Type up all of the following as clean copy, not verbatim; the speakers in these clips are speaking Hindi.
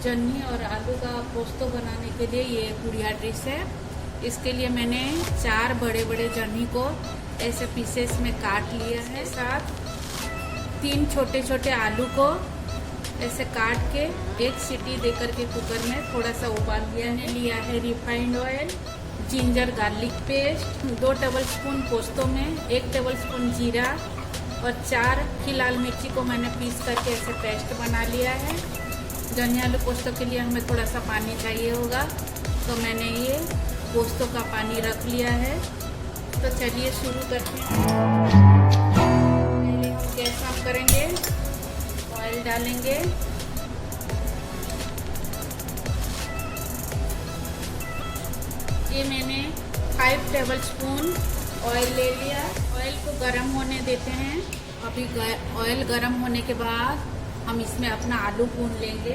जन्ही और आलू का पोस्तो बनाने के लिए ये गुड़िया डिश है। इसके लिए मैंने 4 बड़े बड़े जन्ही को ऐसे पीसेस में काट लिया है। साथ 3 छोटे छोटे आलू को ऐसे काट के 1 सीटी देकर के कुकर में थोड़ा सा उबाल लिया है। Refined oil, ginger garlic paste, 2 tablespoon पोस्तो में 1 टेबलस्पून जीरा और 4 की लाल मिर्ची को मैंने पीस करके ऐसे पेस्ट बना लिया है। जन्ही आलू पोस्तो के लिए हमें थोड़ा सा पानी चाहिए होगा, तो मैंने ये पोस्तो का पानी रख लिया है। तो चलिए शुरू करते हैं। पहले हम गैस ऑन करेंगे, ऑयल डालेंगे। ये मैंने 5 टेबलस्पून ऑयल ले लिया। ऑयल को गरम होने देते हैं। अभी ऑयल गरम होने के बाद हम इसमें अपना आलू भून लेंगे।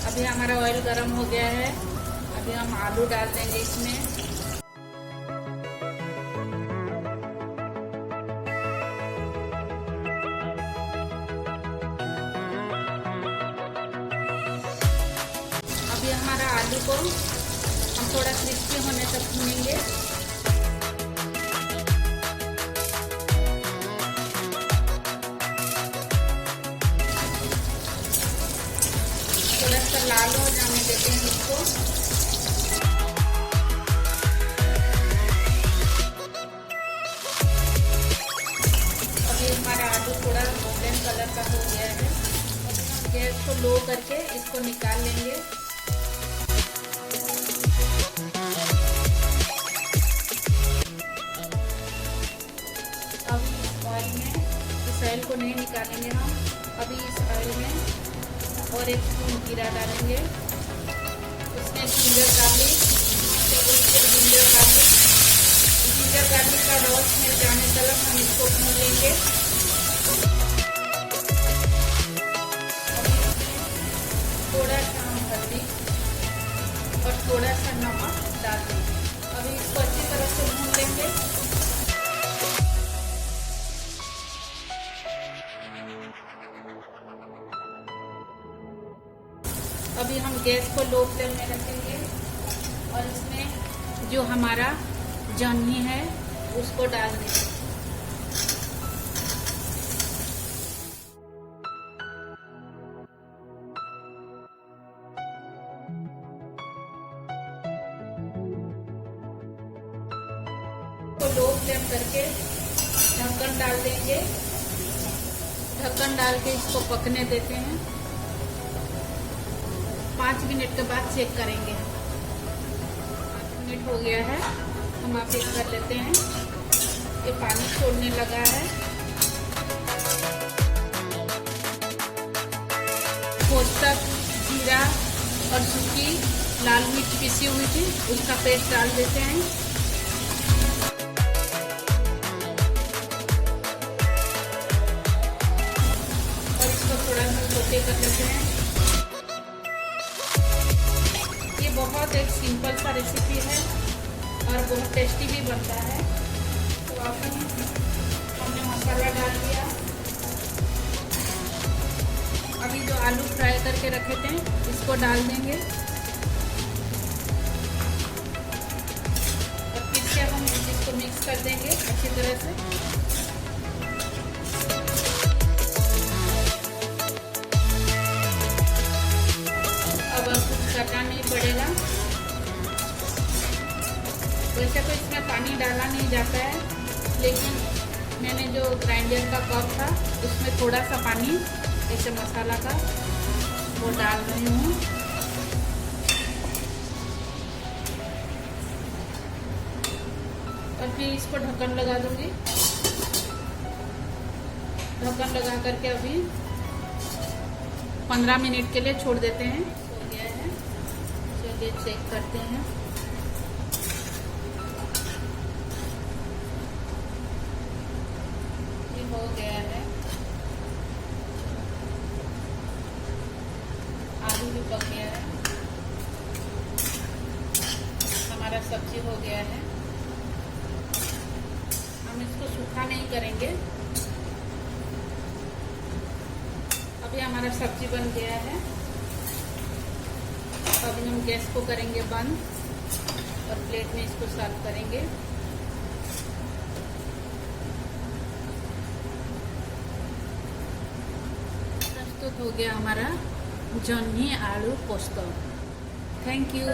अभी हमारा ऑयल गरम हो गया है। अभी हम आलू डाल देंगे इसमें। अभी हमारा आलू को हम थोड़ा क्रिस्पी होने तक भूनेंगे। थोड़ा सा लाल हो जाने देते हैं इसको। अभी हमारा आलू थोड़ा गोल्डन कलर का हो गया है। अभी हम गैस को लो करके इसको निकाल लेंगे। अब इस ऑयल में, इस ऑयल को नहीं निकालेंगे हम। अभी इस ऑयल में और 1 स्पून जीरा डालेंगे। उसमें जिंजर गार्लिक का रस मिल जाने तक हम इसको भून लेंगे। थोड़ा सा हम हल्दी और थोड़ा सा नमक डाल देंगे। अभी इसको अच्छी तरह से भून लेंगे। अभी हम गैस को लो फ्लेम में रखेंगे और इसमें जो हमारा जन्ही है उसको डाल देंगे। तो लो फ्लेम करके ढक्कन डाल देंगे। ढक्कन डाल के इसको पकने देते हैं। 5 मिनट के बाद चेक करेंगे। 5 मिनट हो गया है, हम आप चेक कर लेते हैं। ये पानी छोड़ने लगा है। पोस्तक, जीरा और सूखी लाल मिर्च पिसी हुई थी, उसका पेस्ट डाल देते हैं। और इसको थोड़ा सा सोते कर लेते हैं। बहुत एक सिंपल सा रेसिपी है और बहुत टेस्टी भी बनता है। तो हमने मसाला डाल दिया। अभी जो आलू फ्राई करके रखे थे इसको डाल देंगे और फिर से हम इसको मिक्स कर देंगे अच्छी तरह से। अब कुछ करना नहीं पड़ेगा। वैसे तो इसमें पानी डाला नहीं जाता है, लेकिन मैंने जो ग्राइंडर का कप था उसमें थोड़ा सा पानी ऐसे मसाला का वो डाल रही हूँ। और फिर इसको ढक्कन लगा दूंगी। ढक्कन लगा करके अभी 15 मिनट के लिए छोड़ देते हैं। हो गया है, चलिए चेक करते हैं। ये हो गया है। आलू भी पक गया है। हमारा सब्जी हो गया है। हम इसको सूखा नहीं करेंगे। अभी हमारा सब्जी बन गया है। अभी हम गैस को करेंगे बंद और प्लेट में इसको सर्व करेंगे। प्रस्तुत हो गया हमारा जन्ही आलू पोस्तो। Thank you.